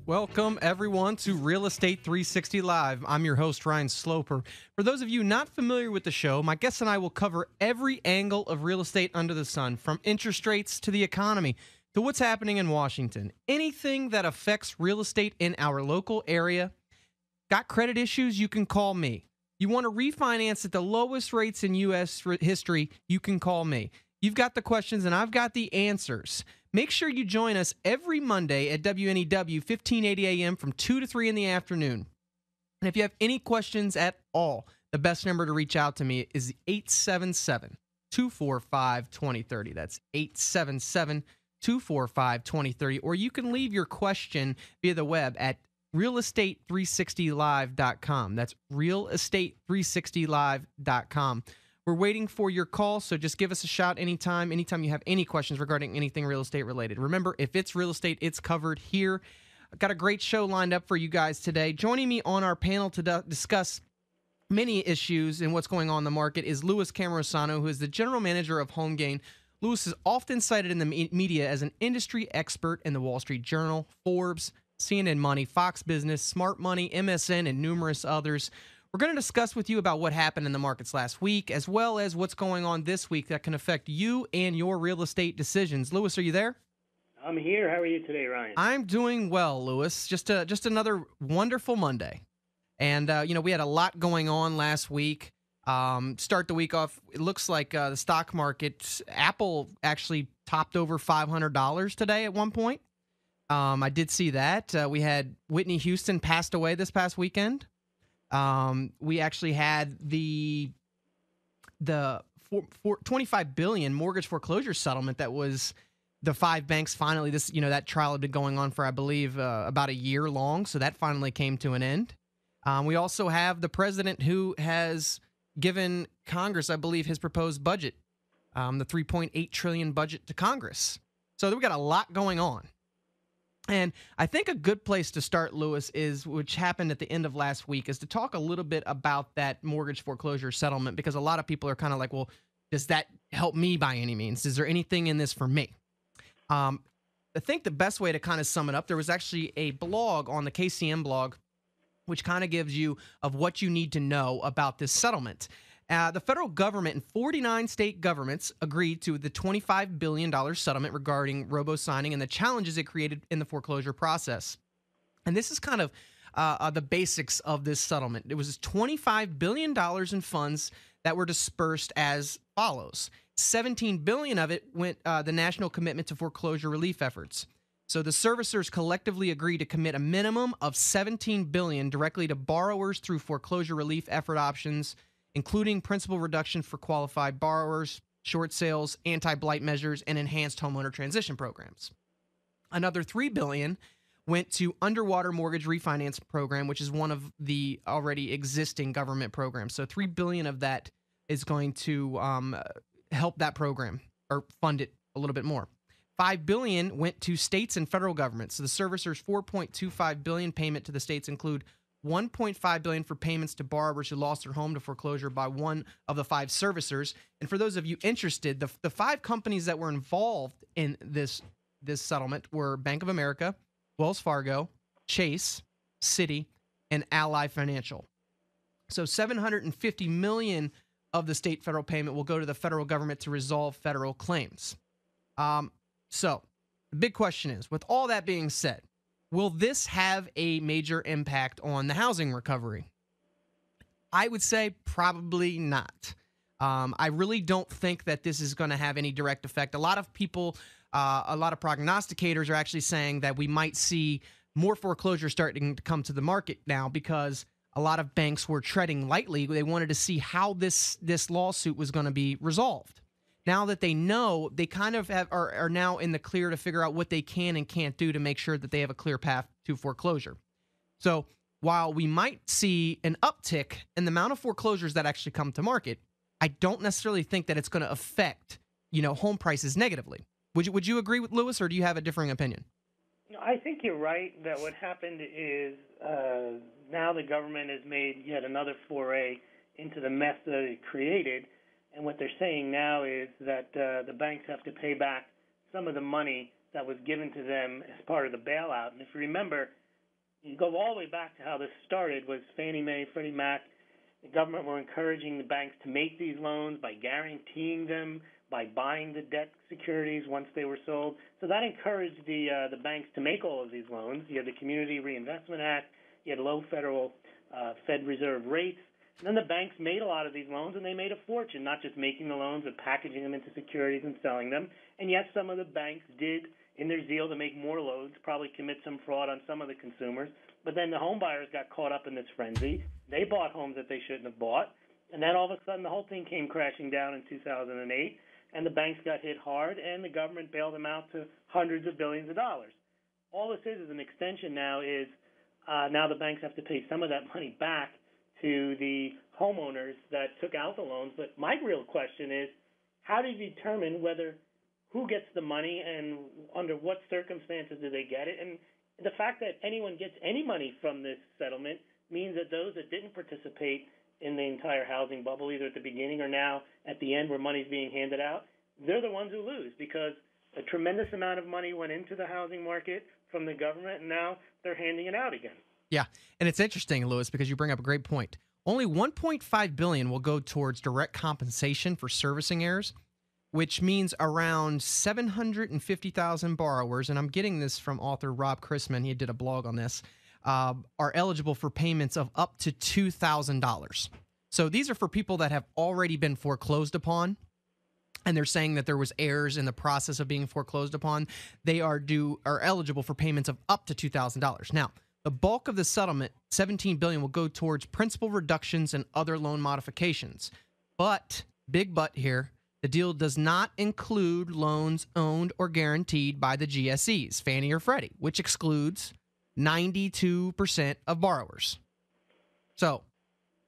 Welcome, everyone, to Real Estate 360 Live. I'm your host, Ryan Sloper. For those of you not familiar with the show, my guests and I will cover every angle of real estate under the sun, from interest rates to the economy to what's happening in Washington. Anything that affects real estate in our local area. Got credit issues? You can call me. You want to refinance at the lowest rates in U.S. history? You can call me. You've got the questions, and I've got the answers. Make sure you join us every Monday at WNEW, 1580 a.m. from 2 to 3 in the afternoon. And if you have any questions at all, the best number to reach out to me is 877-245-2030. That's 877-245-2030. Or you can leave your question via the web at realestate360live.com. That's realestate360live.com. We're waiting for your call, so just give us a shout anytime you have any questions regarding anything real estate related. Remember, if it's real estate, it's covered here. I've got a great show lined up for you guys today. Joining me on our panel to discuss many issues and what's going on in the market is Louis Cammarosano, who is the general manager of HomeGain. Louis is often cited in the media as an industry expert in the Wall Street Journal, Forbes, CNN Money, Fox Business, Smart Money, MSN, and numerous others. We're going to discuss with you about what happened in the markets last week, as well as what's going on this week that can affect you and your real estate decisions. Louis, are you there? I'm here. How are you today, Ryan? I'm doing well, Louis. Just another wonderful Monday. And, we had a lot going on last week. Start the week off, it looks like the stock market, Apple actually topped over $500 today at one point. I did see that. We had Whitney Houston passed away this past weekend. We actually had the $25 billion mortgage foreclosure settlement that was the five banks finally. That trial had been going on for, I believe, about a year long. So that finally came to an end. We also have the president who has given Congress, I believe, his proposed budget, the $3.8 trillion budget to Congress. So we got a lot going on. And I think a good place to start, Louis, which happened at the end of last week, is to talk a little bit about that mortgage foreclosure settlement, because a lot of people are kind of like, well, does that help me by any means? Is there anything in this for me? I think the best way to kind of sum it up, there was actually a blog on the KCM blog, which kind of gives you of what you need to know about this settlement. The federal government and 49 state governments agreed to the $25 billion settlement regarding robo-signing and the challenges it created in the foreclosure process. And this is kind of the basics of this settlement. It was $25 billion in funds that were dispersed as follows. $17 billion of it went the national commitment to foreclosure relief efforts. So the servicers collectively agreed to commit a minimum of $17 billion directly to borrowers through foreclosure relief effort options, including principal reduction for qualified borrowers, short sales, anti-blight measures, and enhanced homeowner transition programs. Another $3 billion went to Underwater Mortgage Refinance Program, which is one of the already existing government programs. So $3 billion of that is going to help that program or fund it a little bit more. $5 billion went to states and federal governments. So the servicers' $4.25 billion payment to the states include $1.5 billion for payments to borrowers who lost their home to foreclosure by one of the five servicers. And for those of you interested, the five companies that were involved in this settlement were Bank of America, Wells Fargo, Chase, Citi, and Ally Financial. So $750 million of the state federal payment will go to the federal government to resolve federal claims. So the big question is, with all that being said, will this have a major impact on the housing recovery? I would say probably not. I really don't think that this is going to have any direct effect. A lot of people, a lot of prognosticators are actually saying that we might see more foreclosures starting to come to the market now because a lot of banks were treading lightly. They wanted to see how this lawsuit was going to be resolved. Now that they know, they kind of are now in the clear to figure out what they can and can't do to make sure that they have a clear path to foreclosure. So while we might see an uptick in the amount of foreclosures that actually come to market, I don't necessarily think that it's going to affect, home prices negatively. Would you agree with Louis, or do you have a differing opinion? No, I think you're right that what happened is now the government has made yet another foray into the mess that it created. And what they're saying now is that the banks have to pay back some of the money that was given to them as part of the bailout. And if you remember, You go all the way back to how this started was Fannie Mae, Freddie Mac. The government were encouraging the banks to make these loans by guaranteeing them, by buying the debt securities once they were sold. So that encouraged the banks to make all of these loans. You had the Community Reinvestment Act. You had low federal Fed Reserve rates. And then the banks made a lot of these loans, and they made a fortune, not just making the loans, but packaging them into securities and selling them. And yes, some of the banks did, in their zeal to make more loans, probably commit some fraud on some of the consumers. But then the home buyers got caught up in this frenzy. They bought homes that they shouldn't have bought. And then all of a sudden, the whole thing came crashing down in 2008, and the banks got hit hard, and the government bailed them out to hundreds of billions of dollars. All this is an extension now is now the banks have to pay some of that money back to the homeowners that took out the loans. But my real question is, how do you determine who gets the money and under what circumstances do they get it? And the fact that anyone gets any money from this settlement means that those that didn't participate in the entire housing bubble, either at the beginning or now at the end where money's being handed out, they're the ones who lose because a tremendous amount of money went into the housing market from the government, and now they're handing it out again. Yeah, and it's interesting, Lewis, because you bring up a great point. Only $1.5 billion will go towards direct compensation for servicing errors, which means around 750,000 borrowers, and I'm getting this from author Rob Chrisman, he did a blog on this, are eligible for payments of up to $2,000. So these are for people that have already been foreclosed upon, and they're saying that there was errors in the process of being foreclosed upon. They are eligible for payments of up to $2,000. Now, the bulk of the settlement, $17 billion, will go towards principal reductions and other loan modifications. But, big but here, the deal does not include loans owned or guaranteed by the GSEs, Fannie or Freddie, which excludes 92% of borrowers. So,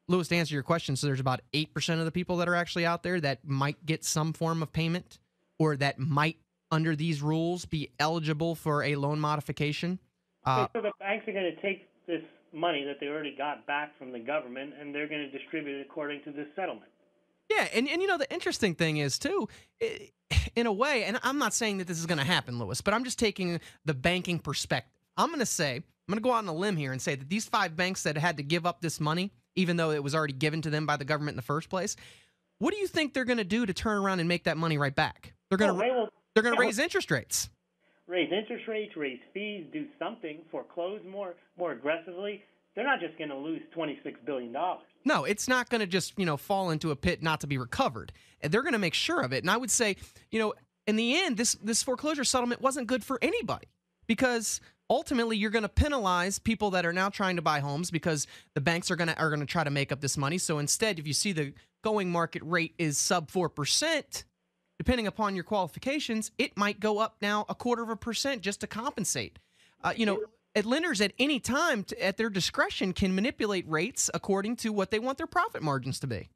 Lewis, to answer your question, so there's about 8% of the people that are actually out there that might get some form of payment or that might, under these rules, be eligible for a loan modification. So the banks are going to take this money that they already got back from the government, and they're going to distribute it according to this settlement. Yeah, and you know, the interesting thing is, too, in a way, and I'm not saying that this is going to happen, Lewis, but I'm just taking the banking perspective. I'm going to go out on a limb here and say that these 5 banks that had to give up this money, even though it was already given to them by the government in the first place, what do you think they're going to do to turn around and make that money right back? They're going to raise interest rates. Raise interest rates, raise fees, do something, foreclose more aggressively. They're not just going to lose $26 billion. No, it's not going to just, fall into a pit not to be recovered. And they're going to make sure of it. And I would say, in the end, this foreclosure settlement wasn't good for anybody because ultimately you're going to penalize people that are now trying to buy homes because the banks are going to try to make up this money. So instead, if you see the going market rate is sub 4%, depending upon your qualifications, it might go up now 0.25% just to compensate. Lenders at any time, at their discretion, can manipulate rates according to what they want their profit margins to be.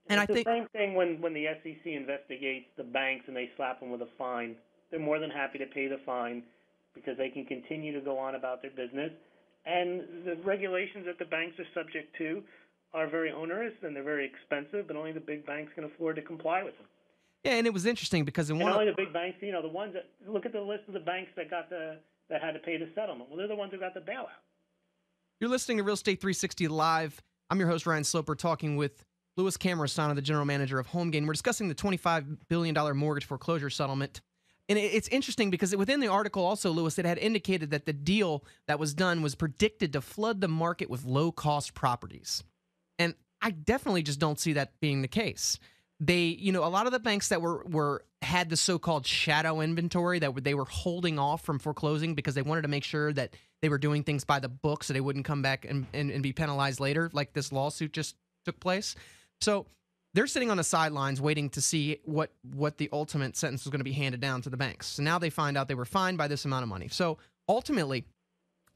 And it's the same thing when the SEC investigates the banks and they slap them with a fine. They're more than happy to pay the fine because they can continue to go on about their business. And the regulations that the banks are subject to are very onerous and they're very expensive, but only the big banks can afford to comply with them. Yeah, and it was interesting because only the big banks, the ones that look at the list of the banks that had to pay the settlement. Well, they're the ones who got the bailout. You're listening to Real Estate 360 Live. I'm your host, Ryan Sloper, talking with Louis Cammarosano, the general manager of HomeGain. We're discussing the $25 billion mortgage foreclosure settlement. And it's interesting because within the article also, Louis, it had indicated that the deal that was done was predicted to flood the market with low-cost properties. And I definitely just don't see that being the case. They, a lot of the banks that had the so-called shadow inventory that they were holding off from foreclosing because they wanted to make sure that they were doing things by the book so they wouldn't come back and be penalized later, like this lawsuit just took place. So they're sitting on the sidelines waiting to see what the ultimate sentence was going to be handed down to the banks. So now they find out they were fined by this amount of money. So ultimately,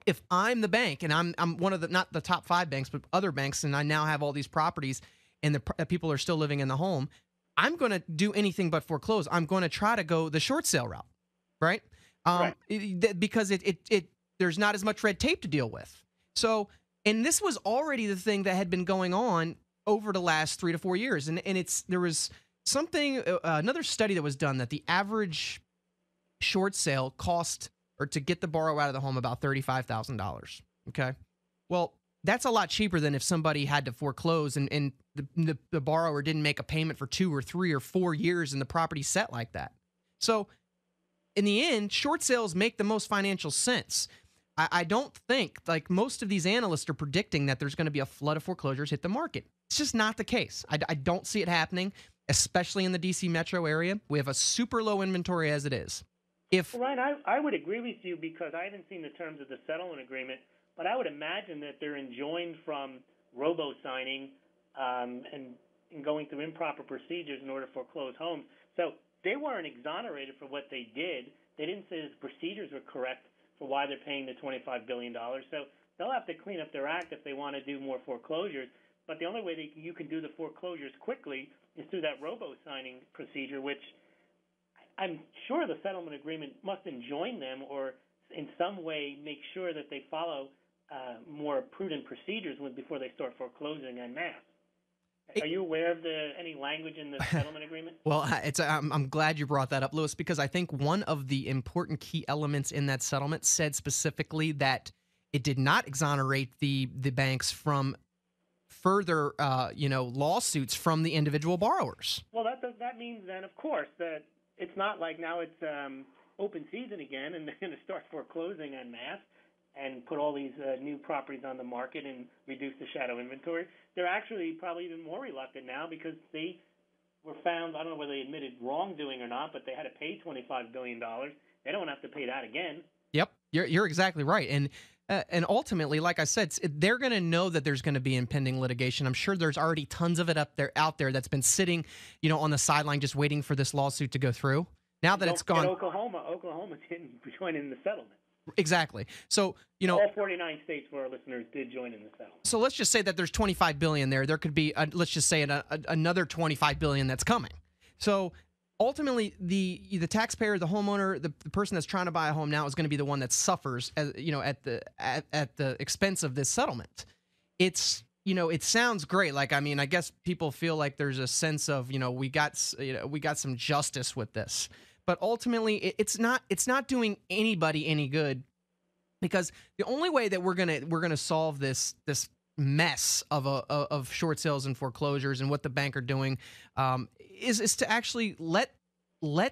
if I'm the bank and I'm one of the, not the top 5 banks, but other banks, and I now have all these properties and the people are still living in the home, I'm going to do anything but foreclose. I'm going to try to go the short sale route, right? Right. Because there's not as much red tape to deal with. So, and this was already the thing that had been going on over the last 3 to 4 years. And there was something, another study that was done that the average short sale cost or to get the borrower out of the home about $35,000. Okay. Well, that's a lot cheaper than if somebody had to foreclose and the borrower didn't make a payment for 2 or 3 or 4 years and the property's set like that. So in the end, short sales make the most financial sense. I don't think, like most of these analysts are predicting, that there's going to be a flood of foreclosures hit the market. It's just not the case. I don't see it happening, especially in the D.C. metro area. We have a super low inventory as it is. Ryan, I would agree with you because I haven't seen the terms of the settlement agreement, but I would imagine that they're enjoined from robo signing and going through improper procedures in order to foreclose homes. So they weren't exonerated for what they did. They didn't say the procedures were correct for why they're paying the $25 billion. So they'll have to clean up their act if they want to do more foreclosures. But the only way you can do the foreclosures quickly is through that robo-signing procedure, which I'm sure the settlement agreement must enjoin them or in some way make sure that they follow more prudent procedures before they start foreclosing en masse. Are you aware of any language in the settlement agreement? Well, I'm glad you brought that up, Louis, because I think one of the important key elements in that settlement said specifically that it did not exonerate the banks from further, lawsuits from the individual borrowers. Well, that means then, of course, that it's not like now it's open season again and they're going to start foreclosing en masse and put all these new properties on the market and reduce the shadow inventory. They're actually probably even more reluctant now because they were found, I don't know whether they admitted wrongdoing or not, but they had to pay $25 billion. They don't have to pay that again. Yep, you're exactly right. And ultimately, like I said, they're going to know that there's going to be impending litigation. I'm sure there's already tons of it out there that's been sitting, on the sideline just waiting for this lawsuit to go through. Now that it's gone, Oklahoma didn't join in the settlement. Exactly. So, all 49 states for our listeners did join in the settlement. So let's just say that there's $25 billion there. There could be, let's just say, another $25 billion that's coming. So ultimately, the taxpayer, the homeowner, the person that's trying to buy a home now is going to be the one that suffers, at the expense of this settlement. It sounds great. Like, I mean, I guess people feel like there's a sense of, we got some justice with this. But ultimately, it's not doing anybody any good, because the only way that we're gonna solve this mess of short sales and foreclosures and what the bank are doing is to actually let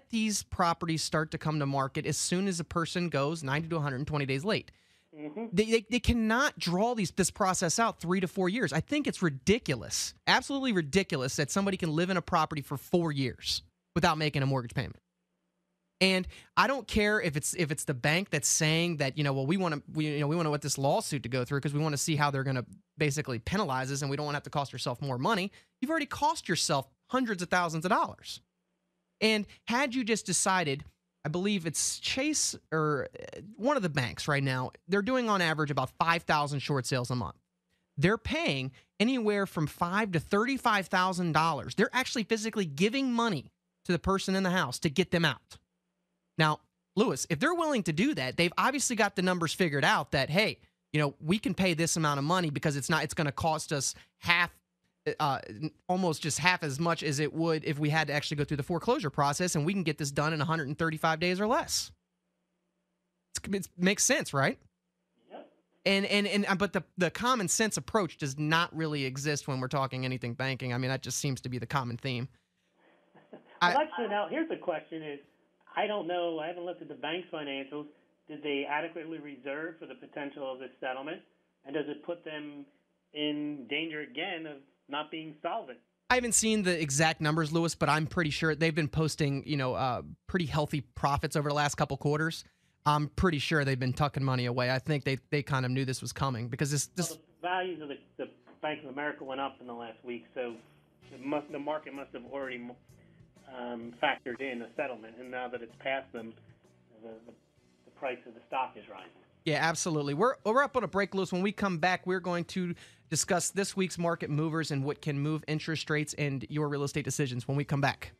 these properties start to come to market as soon as a person goes 90 to 120 days late. Mm-hmm. They cannot draw this process out 3 to 4 years. I think it's ridiculous, absolutely ridiculous, that somebody can live in a property for 4 years without making a mortgage payment. And I don't care if it's the bank that's saying that, we want to let this lawsuit to go through because we want to see how they're going to basically penalize us and we don't want to have to cost yourself more money. You've already cost yourself hundreds of thousands of dollars. And had you just decided, I believe it's Chase or one of the banks right now, they're doing on average about 5,000 short sales a month. They're paying anywhere from $5,000 to $35,000. They're actually physically giving money to the person in the house to get them out. Now, Louis, if they're willing to do that, they've obviously got the numbers figured out that, hey, we can pay this amount of money because it's going to cost us almost just half as much as it would if we had to actually go through the foreclosure process, and we can get this done in 135 days or less. It makes sense, right? Yep. But the common sense approach does not really exist when we're talking anything banking. I mean, that just seems to be the common theme. Now, here's the question is, I don't know. I haven't looked at the bank's financials. Did they adequately reserve for the potential of this settlement? And does it put them in danger again of not being solvent? I haven't seen the exact numbers, Louis, but I'm pretty sure they've been posting, pretty healthy profits over the last couple quarters. I'm pretty sure they've been tucking money away. I think they kind of knew this was coming because this. Well, the values of the Bank of America went up in the last week, so the market must have already factored in a settlement, and now that it's past them, the price of the stock is rising. Yeah, absolutely. We're up on a break, Louis. When we come back, we're going to discuss this week's market movers and what can move interest rates and your real estate decisions when we come back.